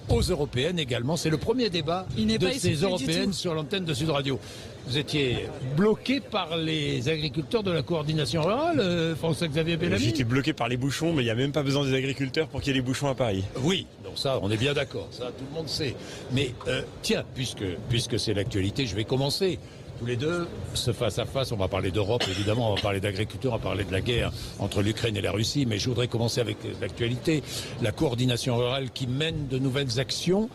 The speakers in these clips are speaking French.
aux européennes également. C'est le premier débat de ces européennes sur l'antenne de Sud Radio. Vous étiez bloqué par les agriculteurs de la coordination rurale, François-Xavier Bellamy? J'étais bloqué par les bouchons, mais il n'y a même pas besoin des agriculteurs pour qu'il y ait des bouchons à Paris. Oui, donc ça, on est bien d'accord, ça tout le monde sait. Mais tiens, puisque c'est l'actualité, je vais commencer. Tous les deux, ce face-à-face, on va parler d'Europe, évidemment, on va parler d'agriculture, on va parler de la guerre entre l'Ukraine et la Russie, mais je voudrais commencer avec l'actualité. La coordination rurale qui mène de nouvelles actions.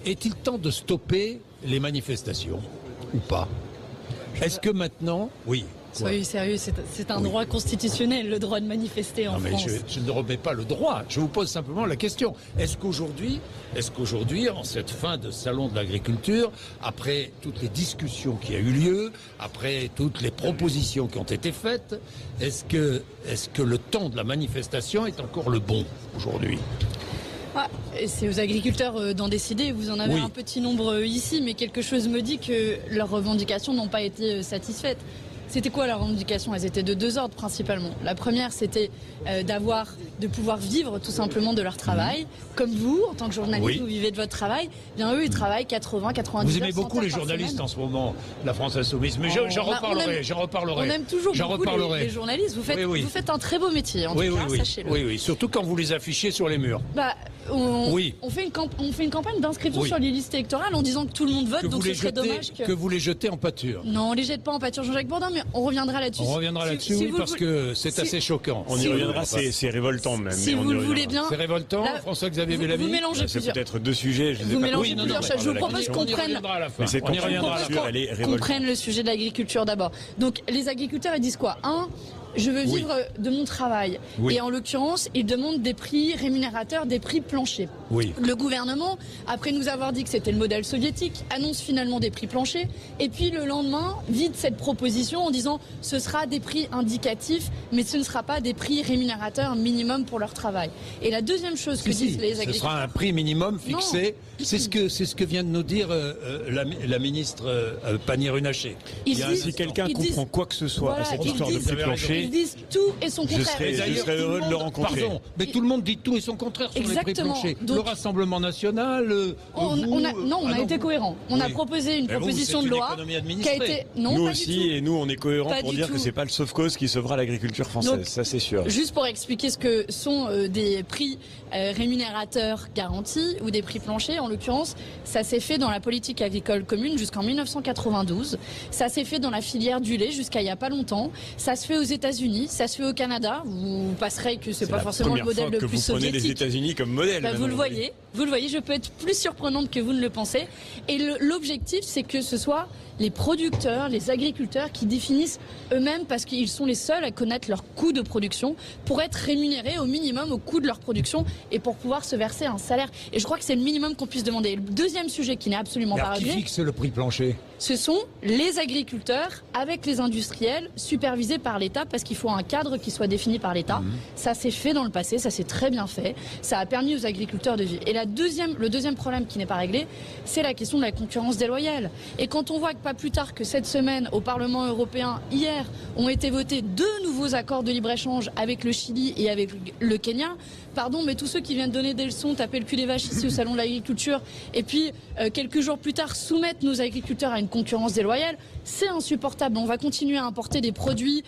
Est-il temps de stopper les manifestations ou pas? Est-ce que maintenant... Oui. Soyez sérieux, c'est un droit constitutionnel, le droit de manifester en France. Mais je ne remets pas le droit, je vous pose simplement la question. Est-ce qu'aujourd'hui, en cette fin de salon de l'agriculture, après toutes les discussions qui ont eu lieu, après toutes les propositions qui ont été faites, est-ce que le temps de la manifestation est encore le bon aujourd'hui? C'est aux agriculteurs d'en décider. Vous en avez un petit nombre ici, mais quelque chose me dit que leurs revendications n'ont pas été satisfaites. C'était quoi leurs revendications? Elles étaient de deux ordres principalement. La première, c'était de pouvoir vivre tout simplement de leur travail. Comme vous, en tant que journaliste, vous vivez de votre travail. Bien eux, ils travaillent 80, 90 Vous aimez beaucoup les journalistes en ce moment, la France Insoumise. Mais j'en reparlerai. On aime toujours beaucoup les journalistes. Vous faites un très beau métier, en tout cas, sachez-le. Oui, surtout quand vous les affichez sur les murs. On fait une campagne d'inscription sur les listes électorales en disant que tout le monde vote, donc ce serait dommage que vous les jetez en pâture. Non, on les jette pas en pâture, Jean-Jacques Bourdin, mais on reviendra là-dessus. On reviendra là-dessus, parce que c'est assez choquant. On y reviendra, c'est révoltant même. Si vous le voulez bien. C'est révoltant, François-Xavier Bellamy. Vous mélangez c'est peut-être deux sujets. Vous mélangez plusieurs choses. Je vous propose qu'on prenne le sujet de l'agriculture d'abord. Donc les agriculteurs, ils disent quoi? Je veux vivre de mon travail. Et en l'occurrence, ils demandent des prix rémunérateurs, des prix planchers. Le gouvernement, après nous avoir dit que c'était le modèle soviétique, annonce finalement des prix planchers. Et puis le lendemain, vide cette proposition en disant ce sera des prix indicatifs, mais ce ne sera pas des prix rémunérateurs minimum pour leur travail. Et la deuxième chose que disent les agriculteurs... Ce sera un prix minimum fixé. C'est ce que vient de nous dire la ministre Pannier-Runacher. Si quelqu'un comprend quoi que ce soit à cette histoire de prix plancher, ils disent tout et son contraire. Je serais heureux de le rencontrer. Pardon, mais tout le monde dit tout et son contraire sur les prix planchers. Donc, le Rassemblement National... on a été cohérents. On a proposé une proposition de loi qui a été... Non, nous aussi, et nous on est cohérents pour dire que c'est pas le sauve-cause qui sauvera l'agriculture française, donc, ça c'est sûr. Juste pour expliquer ce que sont des prix rémunérateurs garantis ou des prix planchers, en l'occurrence, ça s'est fait dans la politique agricole commune jusqu'en 1992. Ça s'est fait dans la filière du lait jusqu'à il y a pas longtemps. Ça se fait aux États-Unis, ça se fait au Canada. Vous passerez que c'est pas forcément le modèle le plus soviétique. Vous prenez les États-Unis comme modèle. Vous le voyez, je peux être plus surprenante que vous ne le pensez. Et l'objectif, c'est que ce soit les producteurs, les agriculteurs qui définissent eux-mêmes, parce qu'ils sont les seuls à connaître leur coût de production, pour être rémunérés au minimum au coût de leur production et pour pouvoir se verser un salaire. Et je crois que c'est le minimum qu'on puisse demander. Et le deuxième sujet qui n'est absolument pas réglé, qui fixe le prix plancher? Ce sont les agriculteurs avec les industriels supervisés par l'État, parce qu'il faut un cadre qui soit défini par l'État. Ça s'est fait dans le passé, ça s'est très bien fait. Ça a permis aux agriculteurs de vivre. Et le deuxième problème qui n'est pas réglé, c'est la question de la concurrence déloyale. Et quand on voit que pas plus tard que cette semaine, au Parlement européen, hier, ont été votés 2 nouveaux accords de libre-échange avec le Chili et avec le Kenya. Pardon, mais tous ceux qui viennent donner des leçons, taper le cul des vaches ici au Salon de l'Agriculture, et puis quelques jours plus tard soumettre nos agriculteurs à une concurrence déloyale, c'est insupportable. On va continuer à importer des produits,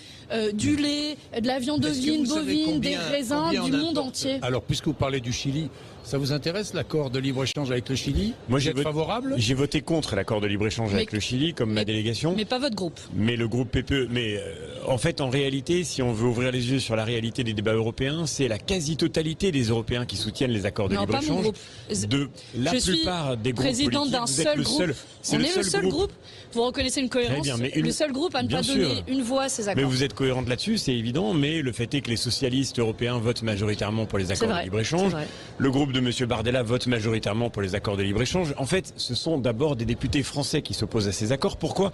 du lait, de la viande bovine, des raisins du monde entier. Alors, puisque vous parlez du Chili, ça vous intéresse l'accord de libre-échange avec le Chili? Moi, vous êtes favorable? J'ai voté contre l'accord de libre-échange avec le Chili, comme ma délégation. Mais pas votre groupe. Mais le groupe PPE. Mais en fait, en réalité, si on veut ouvrir les yeux sur la réalité des débats européens, c'est la quasi-totalité des Européens qui soutiennent les accords de libre-échange. De la plupart des groupes politiques. Je suis présidente d'un seul groupe. On est le seul groupe. Vous reconnaissez une cohérence. Bien, mais le seul groupe à ne pas donner une voix à ces accords. Mais vous êtes cohérente là-dessus, c'est évident. Mais le fait est que les socialistes européens votent majoritairement pour les accords de libre-échange. Le groupe de M. Bardella vote majoritairement pour les accords de libre-échange. En fait, ce sont d'abord des députés français qui s'opposent à ces accords. Pourquoi?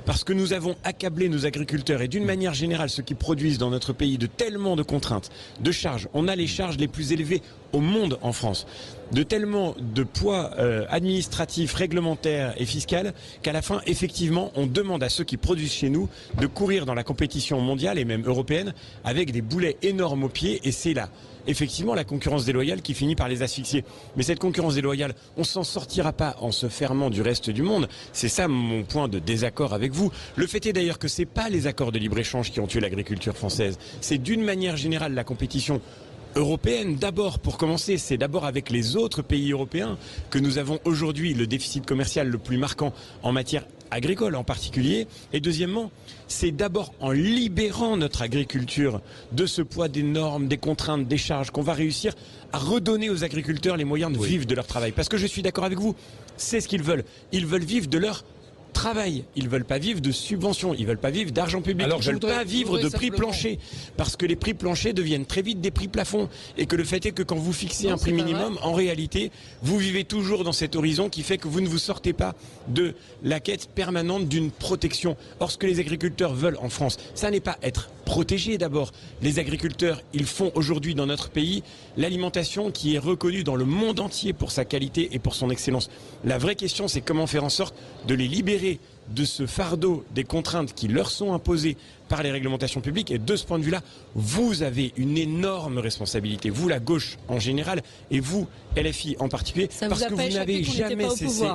Parce que nous avons accablé nos agriculteurs et d'une manière générale ceux qui produisent dans notre pays de tellement de contraintes, de charges. On a les charges les plus élevées au monde en France. De tellement de poids administratif, réglementaire et fiscal qu'à la fin, effectivement, on demande à ceux qui produisent chez nous de courir dans la compétition mondiale et même européenne avec des boulets énormes aux pieds, et c'est là effectivement la concurrence déloyale qui finit par les asphyxier. Mais cette concurrence déloyale, on s'en sortira pas en se fermant du reste du monde. C'est ça mon point de désaccord avec vous. Le fait est d'ailleurs que c'est pas les accords de libre-échange qui ont tué l'agriculture française. C'est d'une manière générale la compétition européenne d'abord, pour commencer. C'est d'abord avec les autres pays européens que nous avons aujourd'hui le déficit commercial le plus marquant en matière agricole en particulier. Et deuxièmement, c'est d'abord en libérant notre agriculture de ce poids des normes, des contraintes, des charges qu'on va réussir à redonner aux agriculteurs les moyens de vivre de leur travail. Parce que je suis d'accord avec vous, c'est ce qu'ils veulent. Ils veulent vivre de leur travail. Ils veulent pas vivre de subventions, ils veulent pas vivre d'argent public, ils veulent pas vivre de prix planchers, parce que les prix planchers deviennent très vite des prix plafonds, et que le fait est que quand vous fixez un prix minimum, en réalité, vous vivez toujours dans cet horizon qui fait que vous ne vous sortez pas de la quête permanente d'une protection. Or, ce que les agriculteurs veulent en France, ça n'est pas être protégés d'abord. Les agriculteurs, ils font aujourd'hui dans notre pays l'alimentation qui est reconnue dans le monde entier pour sa qualité et pour son excellence. La vraie question, c'est comment faire en sorte de les libérer de ce fardeau des contraintes qui leur sont imposées par les réglementations publiques. Et de ce point de vue-là, vous avez une énorme responsabilité, vous la gauche en général et vous, LFI en particulier, parce que vous n'avez jamais cessé.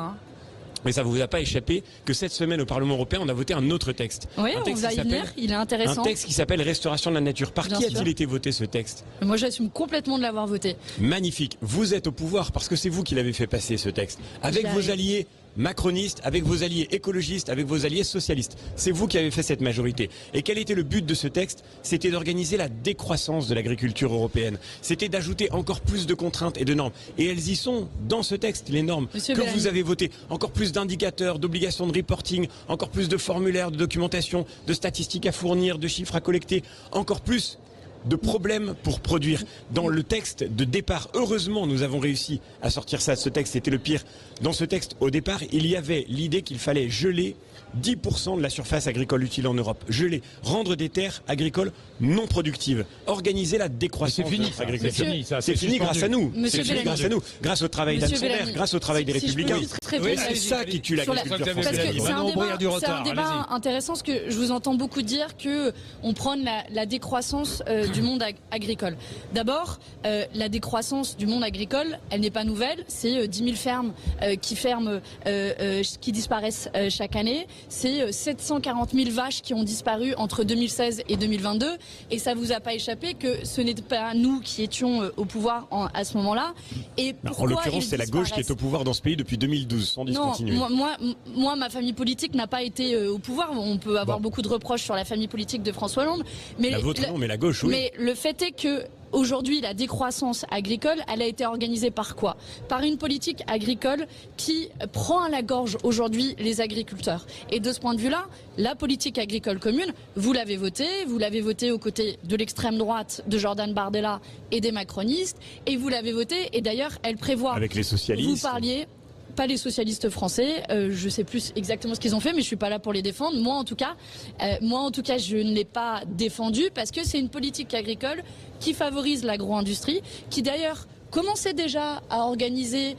Mais ça ne vous a pas échappé que cette semaine au Parlement européen, on a voté un autre texte. Oui, on va y venir, il est intéressant. Un texte qui s'appelle Restauration de la nature. Par qui a-t-il été voté ce texte? Moi, j'assume complètement de l'avoir voté. Magnifique. Vous êtes au pouvoir parce que c'est vous qui l'avez fait passer, ce texte. Avec vos alliés macronistes, avec vos alliés écologistes, avec vos alliés socialistes. C'est vous qui avez fait cette majorité. Et quel était le but de ce texte? C'était d'organiser la décroissance de l'agriculture européenne. C'était d'ajouter encore plus de contraintes et de normes. Et elles y sont dans ce texte, les normes que vous avez votées. Encore plus d'indicateurs, d'obligations de reporting, encore plus de formulaires, de documentation, de statistiques à fournir, de chiffres à collecter, encore plus de problèmes pour produire. Dans le texte de départ, heureusement, nous avons réussi à sortir ça de ce texte, c'était le pire. Dans ce texte, au départ, il y avait l'idée qu'il fallait geler 10% de la surface agricole utile en Europe. Geler, rendre des terres agricoles non productives, organiser la décroissance. C'est fini, c'est fini grâce à nous. C'est fini grâce à nous, grâce au travail d'Anne Sander, grâce au travail des Républicains. C'est ça qui tue l'agriculture française. C'est un débat intéressant, parce que je vous entends beaucoup dire que on prône la décroissance du monde agricole. D'abord, la décroissance du monde agricole, elle n'est pas nouvelle. C'est 10 000 fermes qui disparaissent chaque année. C'est 740 000 vaches qui ont disparu entre 2016 et 2022. Et ça vous a pas échappé que ce n'est pas nous qui étions au pouvoir à ce moment-là. Et en l'occurrence, c'est la gauche qui est au pouvoir dans ce pays depuis 2012, sans discontinuer. Moi, ma famille politique n'a pas été au pouvoir. On peut avoir beaucoup de reproches sur la famille politique de François Hollande. Mais la vôtre, non, mais la gauche, oui. Mais le fait est que aujourd'hui, la décroissance agricole, elle a été organisée par quoi? Par une politique agricole qui prend à la gorge aujourd'hui les agriculteurs. Et de ce point de vue-là, la politique agricole commune, vous l'avez votée aux côtés de l'extrême droite de Jordan Bardella et des macronistes, et vous l'avez votée, et d'ailleurs, elle prévoit... Avec les socialistes. Vous parliez... Pas les socialistes français, je sais plus exactement ce qu'ils ont fait, mais je suis pas là pour les défendre. Moi en tout cas, je ne l'ai pas défendu parce que c'est une politique agricole qui favorise l'agro-industrie, qui d'ailleurs commençait déjà à organiser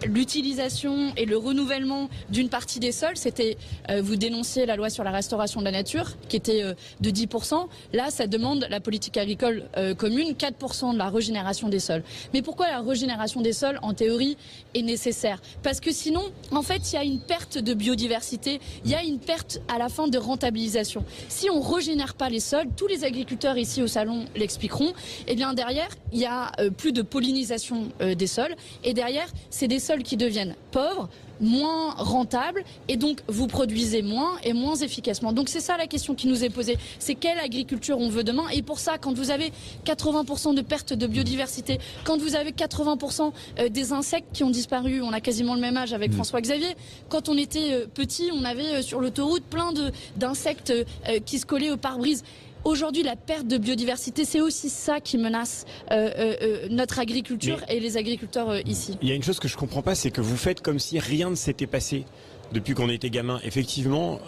l'utilisation et le renouvellement d'une partie des sols. C'était, vous dénonciez la loi sur la restauration de la nature, qui était de 10%. Là, ça demande la politique agricole commune, 4% de la régénération des sols. Mais pourquoi la régénération des sols, en théorie, est nécessaire? Parce que sinon, en fait, il y a une perte de biodiversité, il y a une perte à la fin de rentabilisation. Si on régénère pas les sols, tous les agriculteurs ici au salon l'expliqueront, et bien derrière, il y a plus de pollinisation des sols, et derrière, c'est des sols qui deviennent pauvres, moins rentables, et donc vous produisez moins et moins efficacement. Donc c'est ça la question qui nous est posée, c'est quelle agriculture on veut demain. Et pour ça, quand vous avez 80% de perte de biodiversité, quand vous avez 80% des insectes qui ont disparu, on a quasiment le même âge avec François Xavier, quand on était petit, on avait sur l'autoroute plein d'insectes qui se collaient au pare-brise. Aujourd'hui, la perte de biodiversité, c'est aussi ça qui menace notre agriculture et les agriculteurs ici. Il y a une chose que je comprends pas, c'est que vous faites comme si rien ne s'était passé depuis qu'on était gamin. Effectivement,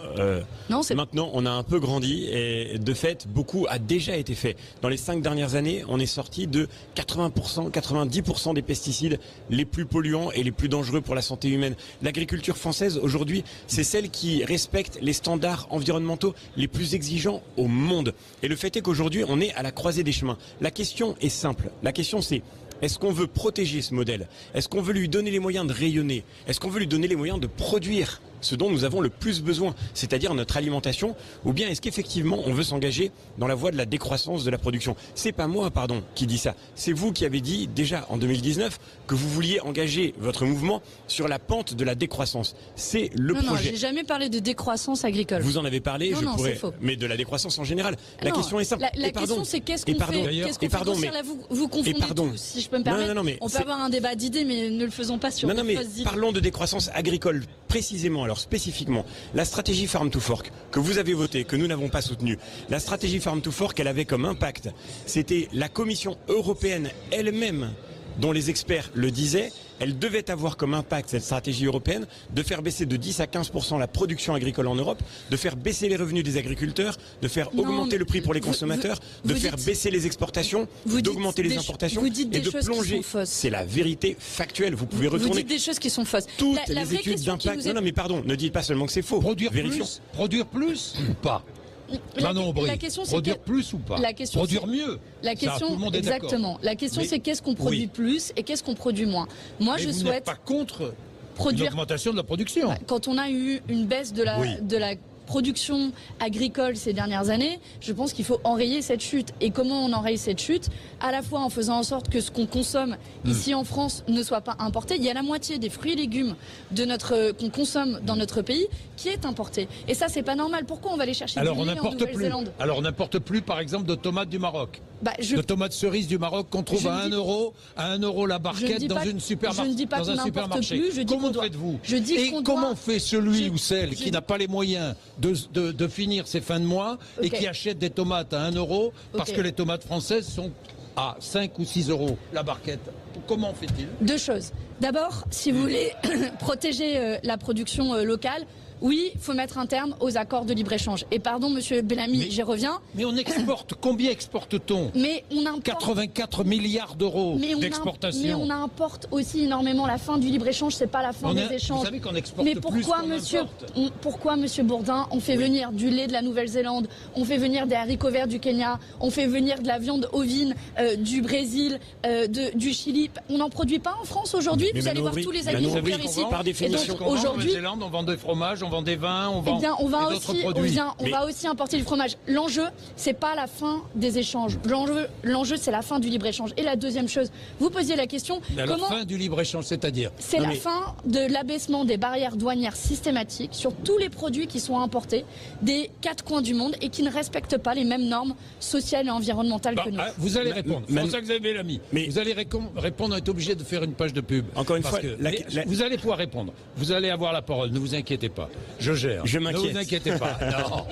maintenant on a un peu grandi et de fait, beaucoup a déjà été fait. Dans les 5 dernières années, on est sorti de 80%, 90% des pesticides les plus polluants et les plus dangereux pour la santé humaine. L'agriculture française aujourd'hui, c'est celle qui respecte les standards environnementaux les plus exigeants au monde. Et le fait est qu'aujourd'hui, on est à la croisée des chemins. La question est simple. La question c'est: est-ce qu'on veut protéger ce modèle? Est-ce qu'on veut lui donner les moyens de rayonner? Est-ce qu'on veut lui donner les moyens de produire ce dont nous avons le plus besoin, c'est-à-dire notre alimentation? Ou bien est-ce qu'effectivement on veut s'engager dans la voie de la décroissance de la production? C'est pas moi, qui dit ça. C'est vous qui avez dit déjà en 2019 que vous vouliez engager votre mouvement sur la pente de la décroissance. C'est le projet. Non, j'ai jamais parlé de décroissance agricole. Vous en avez parlé, c'est faux. Mais de la décroissance en général. La question est simple. La question c'est qu'est-ce qu'on fait? Là, vous confondez tout. Si je peux me permettre, on peut avoir un débat d'idées, mais ne le faisons pas sur une fausse idée. Parlons de décroissance agricole précisément. Alors spécifiquement, la stratégie Farm to Fork que vous avez votée, que nous n'avons pas soutenue, la stratégie Farm to Fork, elle avait comme impact, c'était la Commission européenne elle-même, dont les experts le disaient, elle devait avoir comme impact, cette stratégie européenne, de faire baisser de 10 à 15% la production agricole en Europe, de faire baisser les revenus des agriculteurs, de faire augmenter le prix pour les consommateurs, de faire baisser les exportations, d'augmenter les importations et de plonger. C'est la vérité factuelle. Vous pouvez retourner. Vous dites des choses qui sont fausses. Toutes les études d'impact. Non, mais pardon, ne dites pas seulement que c'est faux. Produire plus ou pas? La question, produire plus ou pas? Produire mieux. La question, tout le monde est exactement. La question, c'est qu'est-ce qu'on produit plus et qu'est-ce qu'on produit moins. Moi, je souhaite. Vous n'êtes pas contre une augmentation de la production. Quand on a eu une baisse de la production agricole ces dernières années, je pense qu'il faut enrayer cette chute. Et comment on enraye cette chute? À la fois en faisant en sorte que ce qu'on consomme ici en France ne soit pas importé. Il y a la moitié des fruits et légumes qu'on consomme dans notre pays qui est importé. Et ça, c'est pas normal. Pourquoi on va aller chercher du lait en Nouvelle-Zélande? Alors on n'importe plus, par exemple, de tomates du Maroc. De tomates cerises du Maroc qu'on trouve à 1 euro la barquette dans un supermarché. Comment faites-vous? Comment fait celui ou celle qui n'a pas les moyens de finir ses fins de mois et qui achète des tomates à 1 euro parce que les tomates françaises sont à 5 ou 6 euros la barquette? Comment fait-il? Deux choses. D'abord, si vous voulez protéger la production locale, oui, il faut mettre un terme aux accords de libre-échange. Et pardon, monsieur Bellamy, j'y reviens. Mais on exporte, combien exporte-t-on? Mais on importe 84 milliards d'euros d'exportation. Mais on importe aussi énormément. La fin du libre-échange, c'est pas la fin des échanges. Vous savez qu'on exporte pourquoi, monsieur Bourdin, on fait venir du lait de la Nouvelle-Zélande, on fait venir des haricots verts du Kenya, on fait venir de la viande ovine du Brésil, du Chili? On n'en produit pas en France aujourd'hui? Vous allez voir tous les agriculteurs ici. Par définition. Aujourd'hui, en Nouvelle-Zélande, on vend des fromages, on vend des vins, on vend on va d'autres aussi importer du fromage. L'enjeu, c'est pas la fin des échanges. L'enjeu, c'est la fin du libre-échange. Et la deuxième chose, vous posiez la question... La fin du libre-échange, c'est-à-dire? C'est la fin de l'abaissement des barrières douanières systématiques sur tous les produits qui sont importés des 4 coins du monde et qui ne respectent pas les mêmes normes sociales et environnementales que nous. Vous allez répondre. François-Xavier Bellamy. Vous allez répondre, on est obligé de faire une page de pub. Encore une fois, vous allez pouvoir répondre. Vous allez avoir la parole, ne vous inquiétez pas. Je gère. Je m'inquiète. Ne vous inquiétez pas. Non.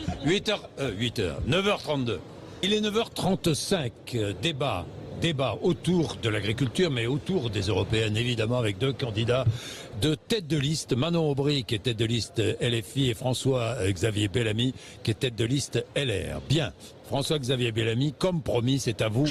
9h32. Il est 9h35. Débat autour de l'agriculture, mais autour des européennes, évidemment, avec 2 candidats de tête de liste. Manon Aubry, qui est tête de liste LFI, et François-Xavier Bellamy, qui est tête de liste LR. Bien. François-Xavier Bellamy, comme promis, c'est à vous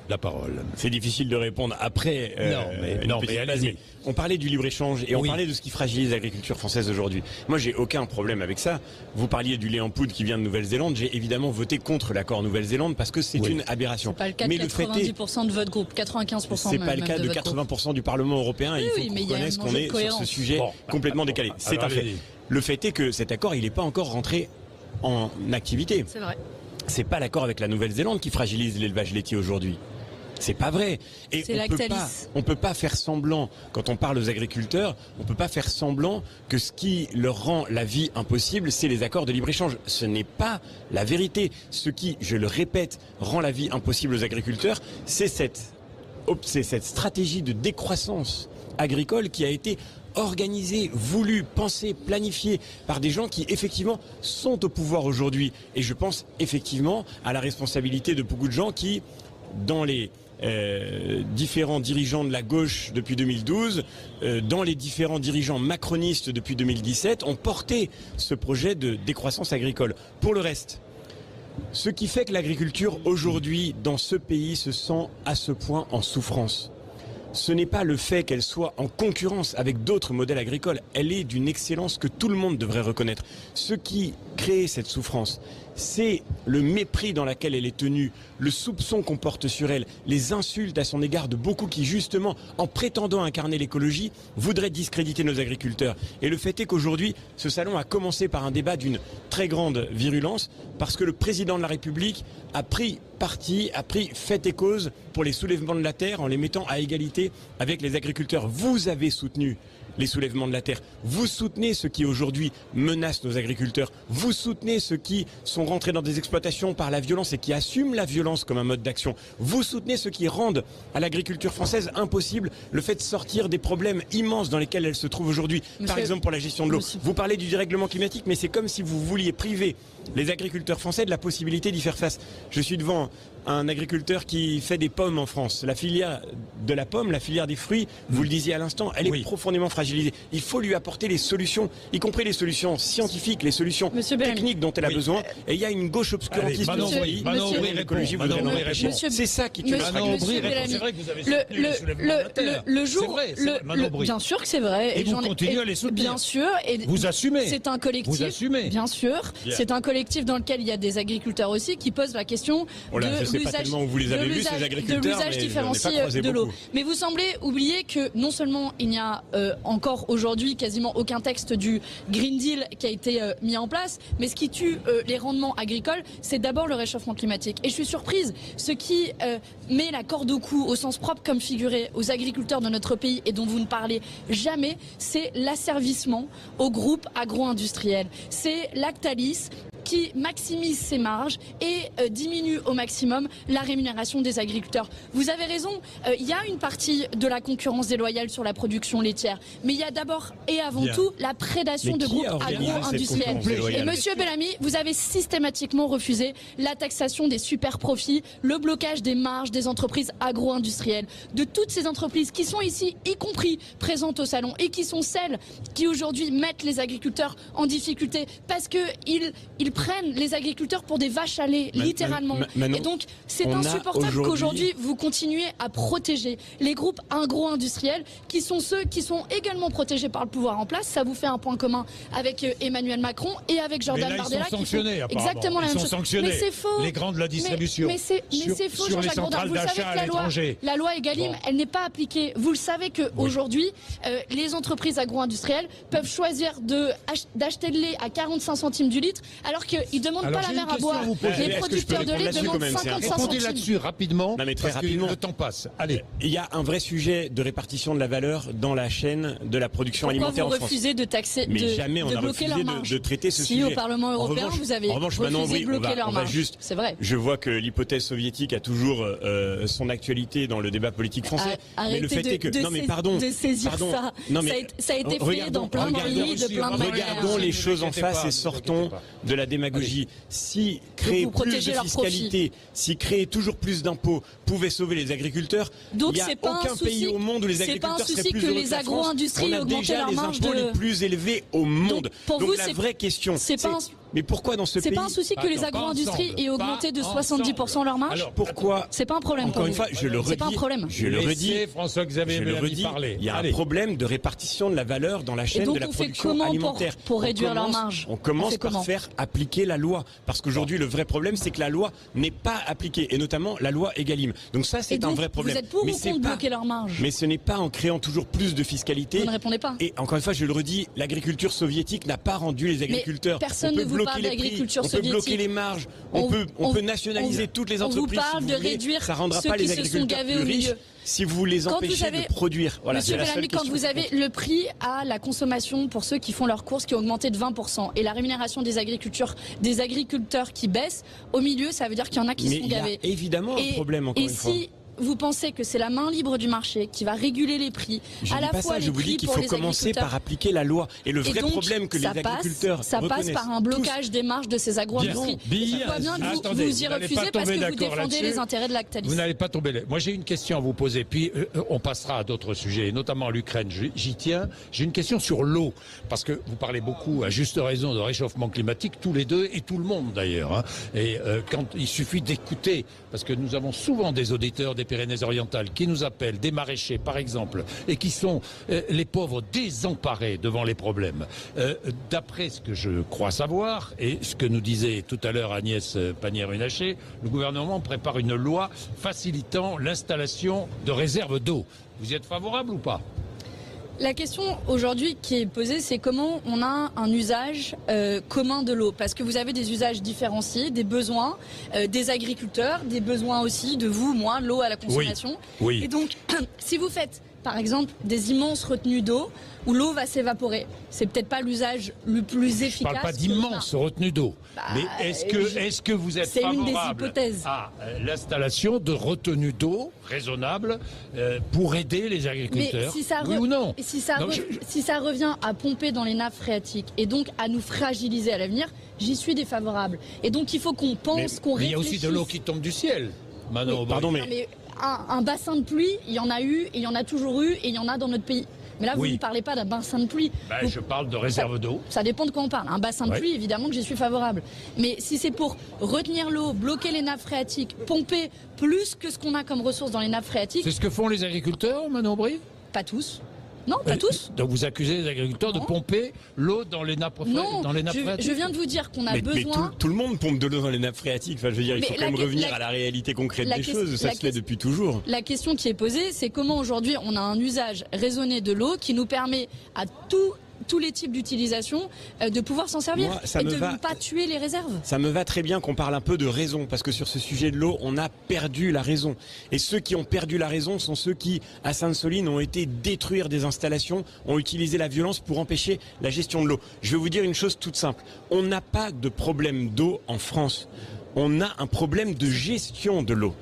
la parole. C'est difficile de répondre après. Mais allez-y. On parlait du libre-échange et on parlait de ce qui fragilise l'agriculture française aujourd'hui. Moi, j'ai aucun problème avec ça. Vous parliez du lait en poudre qui vient de Nouvelle-Zélande. J'ai évidemment voté contre l'accord Nouvelle-Zélande parce que c'est une aberration. C'est pas le cas de 90% de votre groupe, 95%. C'est pas le cas de 80% du Parlement européen. Et il faut qu'on reconnaisse qu'on est sur ce sujet complètement décalé. C'est un fait. Le fait est que cet accord, il n'est pas encore rentré en activité. C'est vrai. C'est pas l'accord avec la Nouvelle-Zélande qui fragilise l'élevage laitier aujourd'hui. C'est pas vrai. Et on peut pas faire semblant, quand on parle aux agriculteurs, on peut pas faire semblant que ce qui leur rend la vie impossible, c'est les accords de libre-échange. Ce n'est pas la vérité. Ce qui, je le répète, rend la vie impossible aux agriculteurs, c'est cette stratégie de décroissance agricole qui a été organisé, voulu, pensé, planifié par des gens qui effectivement sont au pouvoir aujourd'hui. Et je pense effectivement à la responsabilité de beaucoup de gens qui, dans les différents dirigeants de la gauche depuis 2012, dans les différents dirigeants macronistes depuis 2017, ont porté ce projet de décroissance agricole. Pour le reste, ce qui fait que l'agriculture aujourd'hui dans ce pays se sent à ce point en souffrance, ce n'est pas le fait qu'elle soit en concurrence avec d'autres modèles agricoles. Elle est d'une excellence que tout le monde devrait reconnaître. Ce qui crée cette souffrance, c'est le mépris dans lequel elle est tenue, le soupçon qu'on porte sur elle, les insultes à son égard de beaucoup qui, justement, en prétendant incarner l'écologie, voudraient discréditer nos agriculteurs. Et le fait est qu'aujourd'hui, ce salon a commencé par un débat d'une très grande virulence, parce que le président de la République a pris parti, a pris fait et cause pour les soulèvements de la terre en les mettant à égalité avec les agriculteurs. Vous avez soutenu les soulèvements de la terre. Vous soutenez ceux qui aujourd'hui menacent nos agriculteurs. Vous soutenez ceux qui sont rentrés dans des exploitations par la violence et qui assument la violence comme un mode d'action. Vous soutenez ceux qui rendent à l'agriculture française impossible le fait de sortir des problèmes immenses dans lesquels elle se trouve aujourd'hui. Par exemple pour la gestion de l'eau. Vous parlez du dérèglement climatique, mais c'est comme si vous vouliez priver les agriculteurs français de la possibilité d'y faire face. Je suis devant un agriculteur qui fait des pommes en France. La filière de la pomme, la filière des fruits, vous le disiez à l'instant, elle est profondément fragilisée. Il faut lui apporter les solutions, y compris les solutions scientifiques, les solutions techniques dont elle a besoin. Et il y a une gauche obscurantiste dans ce pays. L'écologie voudrait nous empêcher. C'est ça qui tue notre agriculture. C'est vrai que vous avez soutenu les soulèvements de la terre. Le jour, bien sûr que c'est vrai. Et vous continuez à les soutenir. Bien sûr. Et vous assumez. C'est un collectif. Vous assumez. Bien sûr. C'est un collectif dans lequel il y a des agriculteurs aussi qui posent la question de l'usage différencié de l'eau. Mais vous semblez oublier que non seulement il n'y a encore aujourd'hui quasiment aucun texte du Green Deal qui a été mis en place, mais ce qui tue les rendements agricoles, c'est d'abord le réchauffement climatique. Et je suis surprise, ce qui met la corde au cou, au sens propre comme figuré, aux agriculteurs de notre pays et dont vous ne parlez jamais, c'est l'asservissement aux groupes agro-industriels. C'est Lactalis qui maximise ses marges et diminue au maximum la rémunération des agriculteurs. Vous avez raison, il y a une partie de la concurrence déloyale sur la production laitière, mais il y a d'abord et avant tout la prédation de groupes agro-industriels. Et Monsieur Bellamy, vous avez systématiquement refusé la taxation des super profits, le blocage des marges des entreprises agro-industrielles, de toutes ces entreprises qui sont ici, y compris présentes au salon, et qui sont celles qui aujourd'hui mettent les agriculteurs en difficulté parce qu'ils prennent les agriculteurs pour des vaches à lait, littéralement. Et donc, c'est insupportable qu'aujourd'hui, vous continuez à protéger les groupes agro-industriels qui sont ceux qui sont également protégés par le pouvoir en place. Ça vous fait un point commun avec Emmanuel Macron et avec Jordan Bardella. Ils sont sanctionnés, exactement la même chose. Mais c'est faux. Les grands de la distribution. Mais c'est faux, Jean-Jacques Bourdin. Vous savez que la loi Egalim, elle n'est pas appliquée. Vous le savez qu'aujourd'hui, les entreprises agro-industrielles peuvent choisir d'acheter le lait à 45 centimes du litre, alors qu'ils ne demandent pas la mer à boire. Les producteurs de lait demandent 55 centimes. Répondez là-dessus rapidement, non, mais très rapidement. Le temps passe. Allez. Il y a un vrai sujet de répartition de la valeur dans la chaîne de la production alimentaire en France. Pourquoi vous refusez de taxer, mais jamais on a refusé de traiter ce sujet. Si au Parlement européen, vous avez refusé de bloquer leur marge. C'est vrai. Je vois que l'hypothèse soviétique a toujours son actualité dans le débat politique français. Mais le fait est que... Non mais pardon. De saisir ça. Ça a été fait dans plein de pays, de plein de manières. Regardons les choses en face et sortons de la démagogie. Si créer plus de fiscalité, si créer toujours plus d'impôts pouvait sauver les agriculteurs, il n'y a aucun pays au monde où les agriculteurs seraient plus heureux que la France. On a déjà les impôts les plus élevés au monde. Donc la vraie question, c'est... Mais pourquoi dans ce pays... C'est pas un souci que les agro-industries aient augmenté de 70% leur marge? Alors pourquoi? C'est pas un problème. Encore une fois, je le redis. C'est pas un problème. Je le redis. François-Xavier Bellamy parler. Il y a un problème de répartition de la valeur dans la chaîne de la production alimentaire. Pour réduire leur marge? On commence par faire appliquer la loi. Parce qu'aujourd'hui, le vrai problème, c'est que la loi n'est pas appliquée. Et notamment la loi Egalim. Donc ça, c'est un vrai problème. Vous êtes pour ou contre bloquer leur marge? Mais ce n'est pas en créant toujours plus de fiscalité. Vous ne répondez pas. Et encore une fois, je le redis, l'agriculture soviétique n'a pas rendu les agriculteurs. Personne ne vous parle d'agriculture. On peut bloquer les marges, on peut nationaliser toutes les entreprises. On vous parle de réduire ça rendra pas les agriculteurs plus riches si vous les empêchez de produire. Voilà, Monsieur Bellamy, quand vous avez le prix à la consommation pour ceux qui font leurs courses qui a augmenté de 20% et la rémunération des agriculteurs qui baissent, au milieu, ça veut dire qu'il y en a qui sont gavés. Il y a évidemment un problème, encore une fois. vous pensez que c'est la main libre du marché qui va réguler les prix, je à la fois les prix pour les agriculteurs. Je vous dis qu'il faut commencer par appliquer la loi. Et le vrai problème que les agriculteurs ça passe par un blocage des marges de ces agro-industries. Vous y refusez parce que vous défendez les intérêts de Lactalis. Vous n'allez pas tomber là. Moi, j'ai une question à vous poser, puis on passera à d'autres sujets, notamment à l'Ukraine. J'y tiens. J'ai une question sur l'eau, parce que vous parlez beaucoup, à juste raison, de réchauffement climatique, tous les deux, et tout le monde d'ailleurs. Hein. Et quand il suffit d'écouter, parce que nous avons souvent des auditeurs des Pyrénées-Orientales qui nous appellent, des maraîchers par exemple, et qui sont les pauvres désemparés devant les problèmes. D'après ce que je crois savoir, et ce que nous disait tout à l'heure Agnès Pannier-Runacher, le gouvernement prépare une loi facilitant l'installation de réserves d'eau. Vous y êtes favorable ou pas ? La question aujourd'hui qui est posée, c'est comment on a un usage commun de l'eau. Parce que vous avez des usages différenciés, des besoins des agriculteurs, des besoins aussi de vous, moi, l'eau à la consommation. Oui. Et donc, si vous faites, par exemple, des immenses retenues d'eau où l'eau va s'évaporer, c'est peut-être pas l'usage le plus efficace. Je ne parle pas d'immenses retenues d'eau. Mais est-ce que vous êtes favorable à l'installation de retenues d'eau raisonnables pour aider les agriculteurs, oui ou non? Si ça revient à pomper dans les nappes phréatiques et donc à nous fragiliser à l'avenir, j'y suis défavorable. Et donc il faut qu'on pense, qu'on réfléchisse. Il y a aussi de l'eau qui tombe du ciel. Manon, pardon, mais un bassin de pluie, il y en a eu, et il y en a toujours eu, et il y en a dans notre pays. Mais là, vous ne parlez pas d'un bassin de pluie. Je parle de réserve d'eau. Ça dépend de quoi on parle. Un bassin de pluie, évidemment que j'y suis favorable. Mais si c'est pour retenir l'eau, bloquer les nappes phréatiques, pomper plus que ce qu'on a comme ressources dans les nappes phréatiques... C'est ce que font les agriculteurs, Manon Bry ? Pas tous. Non, pas tous. Donc vous accusez les agriculteurs de pomper l'eau dans les nappes phréatiques. Je viens de vous dire qu'on a besoin... Mais tout le monde pompe de l'eau dans les nappes phréatiques. Enfin, je veux dire, il faut quand même revenir à la réalité concrète des choses. Ça se fait depuis toujours. La question qui est posée, c'est comment aujourd'hui on a un usage raisonné de l'eau qui nous permet à tous les types d'utilisation de pouvoir s'en servir et de ne pas tuer les réserves. Ça me va très bien qu'on parle un peu de raison, parce que sur ce sujet de l'eau, on a perdu la raison. Et ceux qui ont perdu la raison sont ceux qui, à Sainte-Soline, ont été détruire des installations, ont utilisé la violence pour empêcher la gestion de l'eau. Je vais vous dire une chose toute simple. On n'a pas de problème d'eau en France. On a un problème de gestion de l'eau.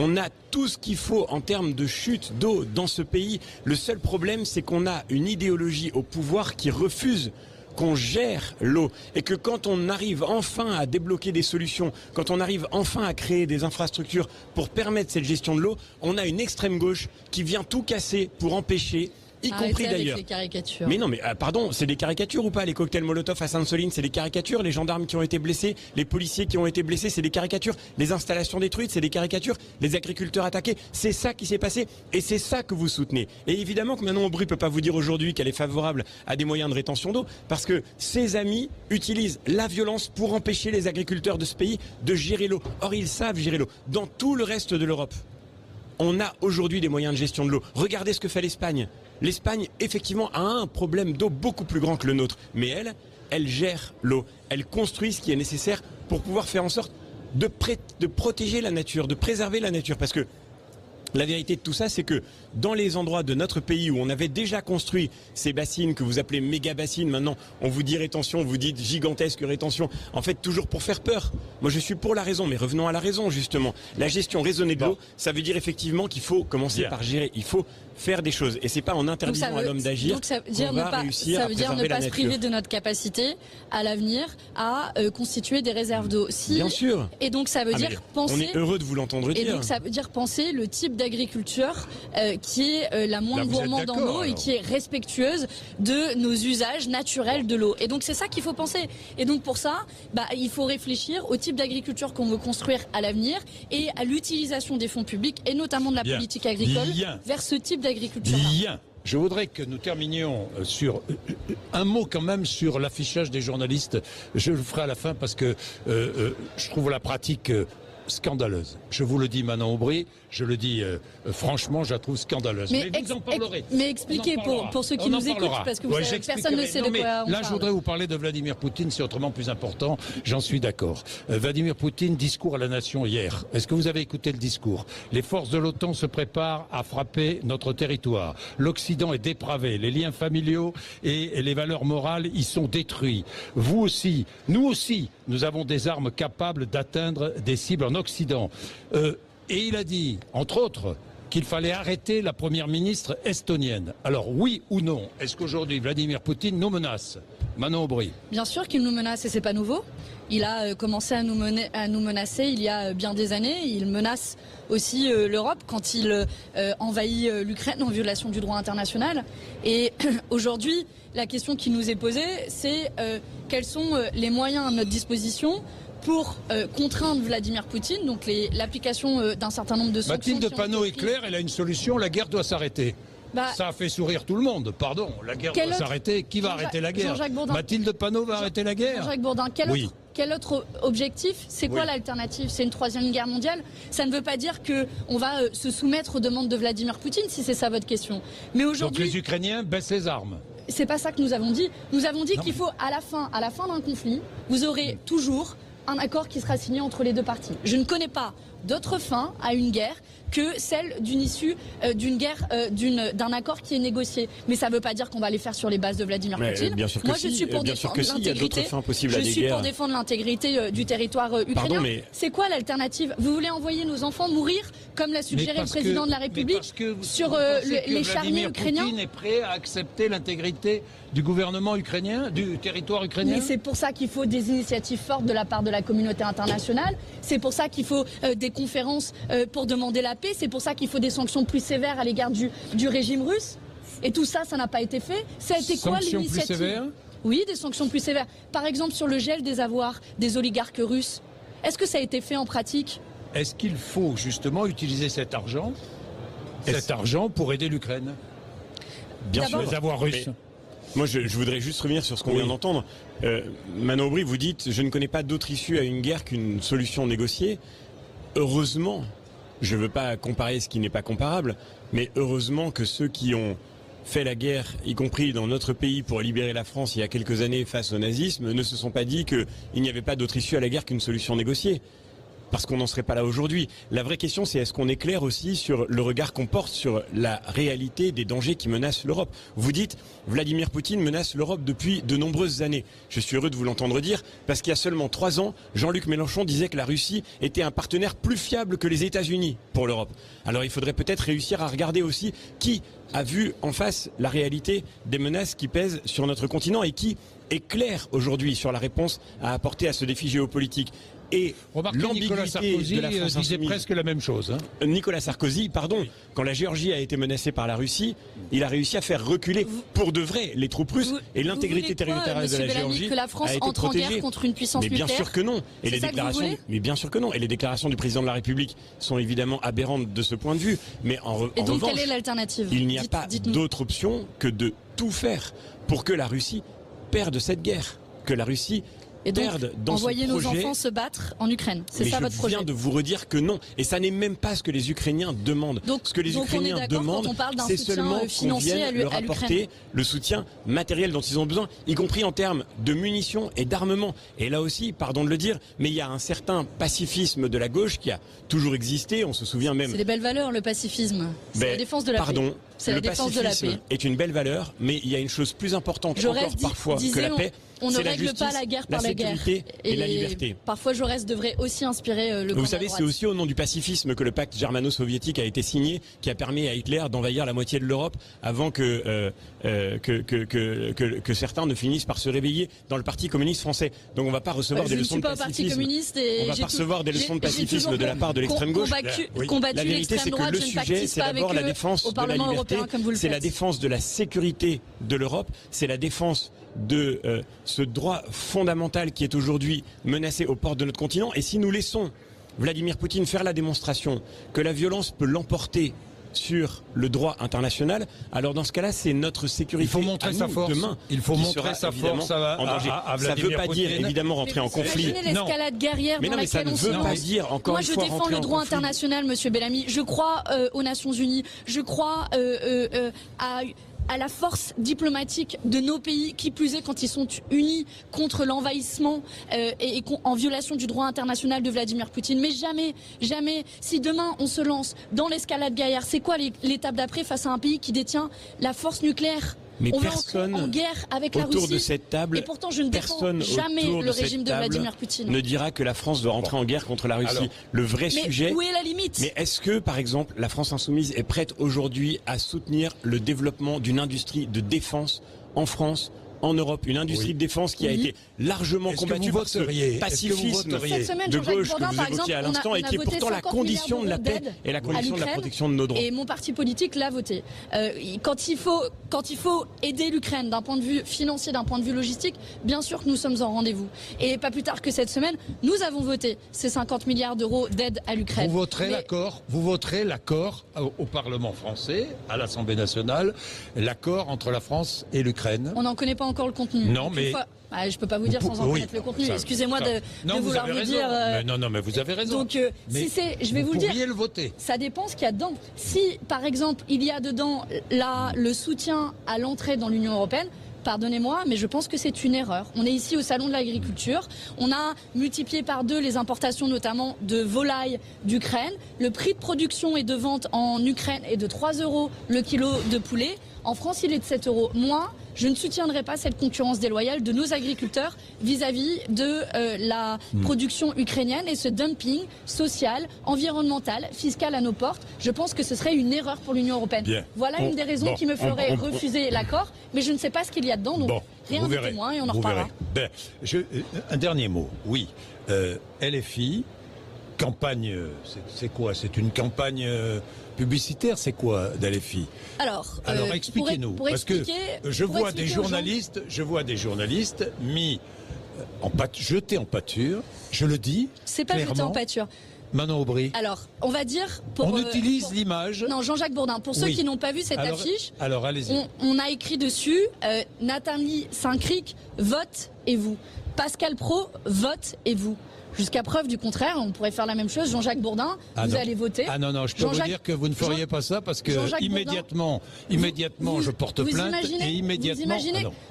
On a tout ce qu'il faut en termes de chute d'eau dans ce pays. Le seul problème, c'est qu'on a une idéologie au pouvoir qui refuse qu'on gère l'eau. Et que quand on arrive enfin à débloquer des solutions, quand on arrive enfin à créer des infrastructures pour permettre cette gestion de l'eau, on a une extrême gauche qui vient tout casser pour empêcher, y compris d'ailleurs. Les caricatures. Mais non, mais pardon, c'est des caricatures ou pas? Les cocktails Molotov à Sainte-Soline, c'est des caricatures. Les gendarmes qui ont été blessés, les policiers qui ont été blessés, c'est des caricatures. Les installations détruites, c'est des caricatures. Les agriculteurs attaqués, c'est ça qui s'est passé et c'est ça que vous soutenez. Et évidemment que Manon Aubry peut pas vous dire aujourd'hui qu'elle est favorable à des moyens de rétention d'eau parce que ses amis utilisent la violence pour empêcher les agriculteurs de ce pays de gérer l'eau. Or, ils savent gérer l'eau. Dans tout le reste de l'Europe, on a aujourd'hui des moyens de gestion de l'eau. Regardez ce que fait l'Espagne. L'Espagne, effectivement, a un problème d'eau beaucoup plus grand que le nôtre. Mais elle gère l'eau. Elle construit ce qui est nécessaire pour pouvoir faire en sorte de protéger la nature, de préserver la nature. Parce que la vérité de tout ça, c'est que dans les endroits de notre pays où on avait déjà construit ces bassines que vous appelez méga bassines, maintenant on vous dit rétention, vous dites gigantesque rétention, en fait toujours pour faire peur. Moi je suis pour la raison, mais revenons à la raison justement. La gestion raisonnée de l'eau, ça veut dire effectivement qu'il faut commencer par gérer, il faut faire des choses. Et c'est pas en interdisant à l'homme d'agir qu'on va réussir à préserver la nature. Ça veut dire ne pas se priver de notre capacité à l'avenir à constituer des réserves d'eau. Bien sûr. Et donc ça veut dire penser... On est heureux de vous l'entendre dire. Et donc ça veut dire penser le type d'agriculture qui est la moins gourmande en eau et qui est respectueuse de nos usages naturels de l'eau. Et donc c'est ça qu'il faut penser. Et donc pour ça, il faut réfléchir au type d'agriculture qu'on veut construire à l'avenir et à l'utilisation des fonds publics et notamment de la politique agricole vers ce type d'agriculture. Bien. Je voudrais que nous terminions sur un mot quand même sur l'affichage des journalistes. Je le ferai à la fin parce que je trouve la pratique scandaleuse. Je vous le dis, Manon Aubry, je le dis franchement, je la trouve scandaleuse. Mais vous en parlerez. Mais expliquez pour ceux qui nous écoutent, parce que personne ne sait de quoi on parle. Là, je voudrais vous parler de Vladimir Poutine, c'est autrement plus important, j'en suis d'accord. Vladimir Poutine, discours à la nation hier. Est-ce que vous avez écouté le discours? Les forces de l'OTAN se préparent à frapper notre territoire. L'Occident est dépravé, les liens familiaux et les valeurs morales y sont détruits. Vous aussi, nous aussi, nous avons des armes capables d'atteindre des cibles en Occident. Et il a dit, entre autres, qu'il fallait arrêter la première ministre estonienne. Alors oui ou non, est-ce qu'aujourd'hui Vladimir Poutine nous menace? Manon Aubry. Bien sûr qu'il nous menace et c'est pas nouveau. Il a commencé à nous menacer il y a bien des années. Il menace aussi l'Europe quand il envahit l'Ukraine en violation du droit international. Et aujourd'hui, la question qui nous est posée, c'est quels sont les moyens à notre disposition pour contraindre Vladimir Poutine, donc l'application d'un certain nombre de sanctions. Mathilde Panot est claire, elle a une solution, la guerre doit s'arrêter. Ça a fait sourire tout le monde, pardon, la guerre doit s'arrêter. Qui va arrêter la guerre? Mathilde Panot va arrêter la guerre? Jean-Jacques Bourdin, quel autre objectif? C'est quoi l'alternative? C'est une troisième guerre mondiale? Ça ne veut pas dire qu'on va se soumettre aux demandes de Vladimir Poutine, si c'est ça votre question. Mais aujourd'hui, donc les Ukrainiens baissent les armes? C'est pas ça que nous avons dit. Nous avons dit qu'il faut, à la fin d'un conflit, vous aurez toujours un accord qui sera signé entre les deux parties. Je ne connais pas d'autre fin à une guerre que celle d'une issue d'une guerre, d'un accord qui est négocié. Mais ça ne veut pas dire qu'on va les faire sur les bases de Vladimir Poutine. Bien sûr que Moi, je suis pour défendre l'intégrité. Je suis pour défendre l'intégrité du territoire ukrainien. C'est quoi l'alternative? Vous voulez envoyer nos enfants mourir, comme l'a suggéré le président de la République, sur les charniers ukrainiens? Poutine est prêt à accepter l'intégrité du gouvernement ukrainien, du territoire ukrainien? Mais c'est pour ça qu'il faut des initiatives fortes de la part de la communauté internationale. C'est pour ça qu'il faut des conférences pour demander la paix. C'est pour ça qu'il faut des sanctions plus sévères à l'égard du régime russe. Et tout ça, ça n'a pas été fait. Ça a été quoi l'initiative? Sanctions plus sévères? Oui, des sanctions plus sévères. Par exemple, sur le gel des avoirs des oligarques russes. Est-ce que ça a été fait en pratique? Est-ce qu'il faut justement utiliser cet argent pour aider l'Ukraine? Bien sûr. Les avoirs russes. Moi, je voudrais juste revenir sur ce qu'on vient d'entendre. Manon Aubry, vous dites, je ne connais pas d'autre issue à une guerre qu'une solution négociée. Heureusement, je ne veux pas comparer ce qui n'est pas comparable, mais heureusement que ceux qui ont fait la guerre, y compris dans notre pays, pour libérer la France il y a quelques années face au nazisme, ne se sont pas dit qu'il n'y avait pas d'autre issue à la guerre qu'une solution négociée. Parce qu'on n'en serait pas là aujourd'hui. La vraie question, c'est est-ce qu'on est clair aussi sur le regard qu'on porte sur la réalité des dangers qui menacent l'Europe? Vous dites, Vladimir Poutine menace l'Europe depuis de nombreuses années. Je suis heureux de vous l'entendre dire, parce qu'il y a seulement 3 ans, Jean-Luc Mélenchon disait que la Russie était un partenaire plus fiable que les États-Unis pour l'Europe. Alors il faudrait peut-être réussir à regarder aussi qui a vu en face la réalité des menaces qui pèsent sur notre continent et qui est clair aujourd'hui sur la réponse à apporter à ce défi géopolitique. Et Nicolas Sarkozy de la France disait presque la même chose. Nicolas Sarkozy, quand la Géorgie a été menacée par la Russie, il a réussi à faire reculer pour de vrai les troupes russes et l'intégrité territoriale de la Géorgie que la France a été entre en protégée. guerre contre une puissance nucléaire? Bien sûr que non. Et les déclarations, mais bien sûr que non. Et les déclarations du président de la République sont évidemment aberrantes de ce point de vue. Mais en revanche, quelle est l'alternative? Il n'y a pas d'autre option que de tout faire pour que la Russie perde cette guerre, que la Russie perdent dans envoyer son projet. Nos enfants se battre en Ukraine. C'est ça votre projet? Je viens de vous redire que non. Et ça n'est même pas ce que les Ukrainiens demandent. Ce que les Ukrainiens demandent, c'est seulement qu'on vienne leur apporter le soutien matériel dont ils ont besoin, y compris en termes de munitions et d'armement. Et là aussi, pardon de le dire, mais il y a un certain pacifisme de la gauche qui a toujours existé. On se souvient même... C'est des belles valeurs, le pacifisme. C'est la défense de la paix. C'est la défense de la paix. Est une belle valeur, mais il y a une chose plus importante encore parfois que la paix. On ne règle pas la guerre par la guerre. Et la liberté. Parfois, Jaurès devrait aussi inspirer le camp. Vous savez, c'est aussi au nom du pacifisme que le pacte germano-soviétique a été signé, qui a permis à Hitler d'envahir la moitié de l'Europe avant que certains ne finissent par se réveiller dans le Parti communiste français. Donc on ne va pas recevoir des leçons de pacifisme. On va pas recevoir des leçons de pacifisme de la part de l'extrême gauche. La vérité, c'est que le sujet, c'est d'abord la défense de la liberté, c'est la défense de la sécurité de l'Europe, c'est la défense de ce droit fondamental qui est aujourd'hui menacé aux portes de notre continent. Et si nous laissons Vladimir Poutine faire la démonstration que la violence peut l'emporter sur le droit international, alors dans ce cas-là, c'est notre sécurité. Il faut montrer sa force. Demain, il faut montrer sa force en danger. Ça ne veut pas dire évidemment rentrer en conflit. L'escalade guerrière dans laquelle on se lance. Pas dire encore une fois. Moi, je défends le droit international, Monsieur Bellamy. Je crois aux Nations Unies. Je crois à la force diplomatique de nos pays, qui plus est quand ils sont unis contre l'envahissement et en violation du droit international de Vladimir Poutine. Mais jamais, si demain on se lance dans l'escalade guerrière, c'est quoi l'étape d'après face à un pays qui détient la force nucléaire Mais on personne va entrer en guerre avec la Russie. Autour de cette table, et pourtant, je ne défends jamais le régime de Vladimir Poutine. Ne dira que la France doit rentrer en guerre contre la Russie. Alors, le vrai sujet. Où est la limite? Mais est-ce que, par exemple, la France insoumise est prête aujourd'hui à soutenir le développement d'une industrie de défense en France, en Europe, une industrie de défense qui a été largement combattue par ce pacifisme de gauche que vous évoquiez à l'instant et qui est pourtant la condition de la paix et la condition de la protection de nos droits. Et mon parti politique l'a voté. Quand il faut aider l'Ukraine d'un point de vue financier, d'un point de vue logistique, bien sûr que nous sommes en rendez-vous. Et pas plus tard que cette semaine, nous avons voté ces 50 milliards d'euros d'aide à l'Ukraine. Vous voterez l'accord au Parlement français, à l'Assemblée nationale, l'accord entre la France et l'Ukraine. On n'en connaît pas encore le contenu. Non, mais je peux pas vous dire sans en connaître le contenu. Excusez-moi de vouloir vous dire. Non, mais vous avez raison. Donc, je vais vous le dire. Vous pourriez le voter. Ça dépend ce qu'il y a dedans. Si, par exemple, il y a dedans le soutien à l'entrée dans l'Union européenne. Pardonnez-moi, mais je pense que c'est une erreur. On est ici au Salon de l'Agriculture. On a multiplié par 2 les importations, notamment de volailles d'Ukraine. Le prix de production et de vente en Ukraine est de 3 € le kilo de poulet. En France, il est de 7 €. Moi, je ne soutiendrai pas cette concurrence déloyale de nos agriculteurs vis-à-vis de la production ukrainienne et ce dumping social, environnemental, fiscal à nos portes. Je pense que ce serait une erreur pour l'Union européenne. Bien. Voilà une des raisons qui me ferait refuser l'accord, mais je ne sais pas ce qu'il y a dedans, donc rien de témoin et on en reparlera. Un dernier mot, oui. LFI, campagne, c'est quoi? C'est une campagne publicitaire, c'est quoi d'LFI? Alors expliquez-nous, parce que je vois des journalistes mis jetés en pâture, je le dis. C'est pas jeté en pâture. Manon Aubry. Alors, on va dire... on utilise l'image... Non, Jean-Jacques Bourdin. Pour ceux qui n'ont pas vu cette affiche, alors allez-y. On a écrit dessus Nathalie Saint-Cric, vote et vous. Pascal Praud, vote et vous. Jusqu'à preuve du contraire, on pourrait faire la même chose. Jean-Jacques Bourdin, vous allez voter. Ah non, je peux vous dire que vous ne feriez pas ça parce que immédiatement, je porte plainte et immédiatement...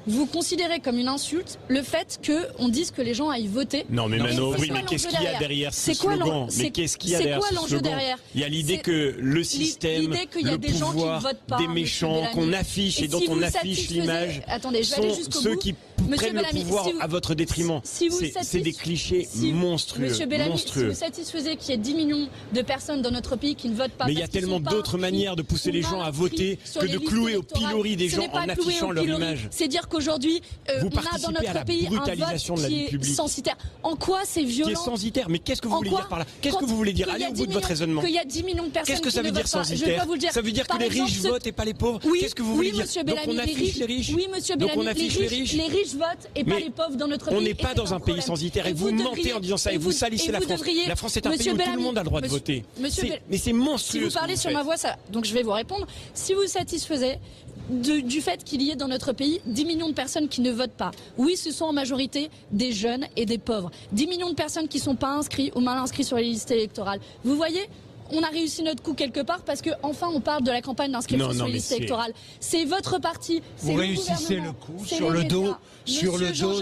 Vous considérez comme une insulte le fait qu'on dise que les gens aillent voter. Non mais Manon, mais qu'est-ce qu'il y a derrière ce slogan? Mais qu'est-ce qu'il y a derrière ce slogan? Il y a l'idée que le système, le pouvoir des méchants qu'on affiche et dont on affiche l'image sont ceux qui prennent le pouvoir à votre détriment. C'est des clichés monstrueux. Monsieur Bellamy, si vous satisfaisez qu'il y ait 10 millions de personnes dans notre pays qui ne votent pas... Mais il y a tellement d'autres manières de pousser les gens à voter que de clouer au pilori des gens en affichant leur image. C'est dire qu'aujourd'hui, on a dans notre pays un vote qui est censitaire. En quoi c'est violent? Qui est censitaire? Mais qu'est-ce que vous voulez dire par là? Qu'est-ce que vous voulez dire? Allez au bout de votre raisonnement. Qu'il y a 10 millions de personnes qui ne votent pas. Qu'est-ce que ça veut dire censitaire? Ça veut dire que les riches votent et pas les pauvres? Qu'est-ce que vous voulez dire? Donc on affiche les riches? Oui, monsieur Bellamy, les riches votent et pas les pauvres dans notre pays. On n'est pas dans un pays censitaire et vous mentez en disant ça et vous salissez la France. La France est un pays où tout le monde a le droit de voter. Mais c'est monstrueux. Si vous parlez sur ma voix, donc je vais vous répondre. Si vous satisfaisez du fait qu'il y ait dans notre pays 10 millions de personnes qui ne votent pas. Oui, ce sont en majorité des jeunes et des pauvres. 10 millions de personnes qui ne sont pas inscrits ou mal inscrits sur les listes électorales. Vous voyez ? On a réussi notre coup quelque part parce que enfin on parle de la campagne d'inscription sur les listes électorales. C'est votre parti. Vous réussissez le coup sur le dos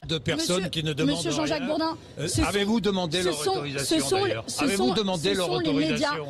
de personnes qui ne demandent rien. Monsieur Jean-Jacques Bourdin, avez-vous demandé leur autorisation d'ailleurs? Avez-vous demandé leur autorisation?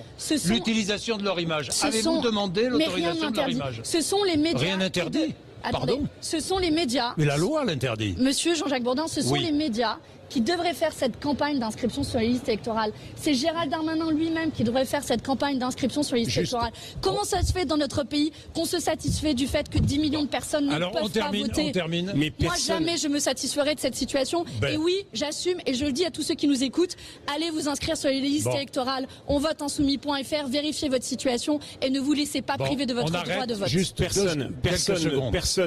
L'utilisation de leur image. Avez-vous demandé l'autorisation de leur image? Ce sont les médias. Rien n'interdit. Pardon? Ce sont les médias. Mais la loi l'interdit. Monsieur Jean-Jacques Bourdin, ce sont les médias qui devrait faire cette campagne d'inscription sur les listes électorales. C'est Gérald Darmanin lui-même qui devrait faire cette campagne d'inscription sur les listes électorales. Comment ça se fait dans notre pays qu'on se satisfait du fait que 10 millions de personnes ne peuvent pas voter? Mais moi, jamais je me satisferai de cette situation. Et oui, j'assume et je le dis à tous ceux qui nous écoutent, allez vous inscrire sur les listes électorales, on vote insoumis.fr, vérifiez votre situation et ne vous laissez pas priver de votre droit de vote. Juste personne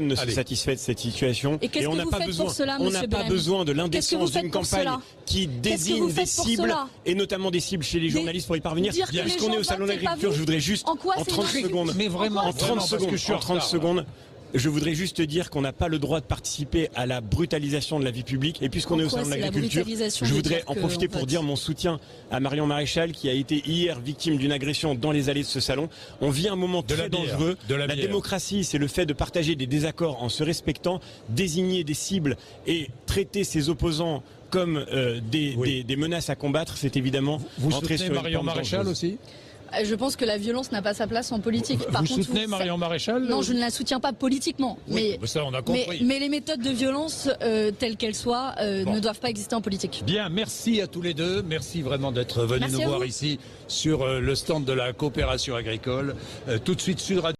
ne se satisfait de cette situation. Et on n'a pas besoin de l'indécence d'une campagne qui désigne des cibles et notamment des cibles chez les journalistes pour y parvenir. Puisqu'on est au Salon de l'Agriculture, je voudrais juste en 30 secondes, je voudrais juste dire qu'on n'a pas le droit de participer à la brutalisation de la vie publique. Et puisqu'on est au Salon de l'Agriculture, je voudrais en profiter pour dire mon soutien à Marion Maréchal qui a été hier victime d'une agression dans les allées de ce salon. On vit un moment très dangereux. La démocratie, c'est le fait de partager des désaccords en se respectant, désigner des cibles et traiter ses opposants comme des menaces à combattre. C'est évidemment vous soutenez Marion Maréchal aussi? Je pense que la violence n'a pas sa place en politique. Vous soutenez Marion Maréchal? Non, je ne la soutiens pas politiquement. Oui, mais ça, on a compris. Mais les méthodes de violence, telles qu'elles soient, ne doivivent pas exister en politique. Bien, merci à tous les deux. Merci vraiment d'être venus nous voir ici sur le stand de la coopération agricole. Tout de suite, Sud Radio.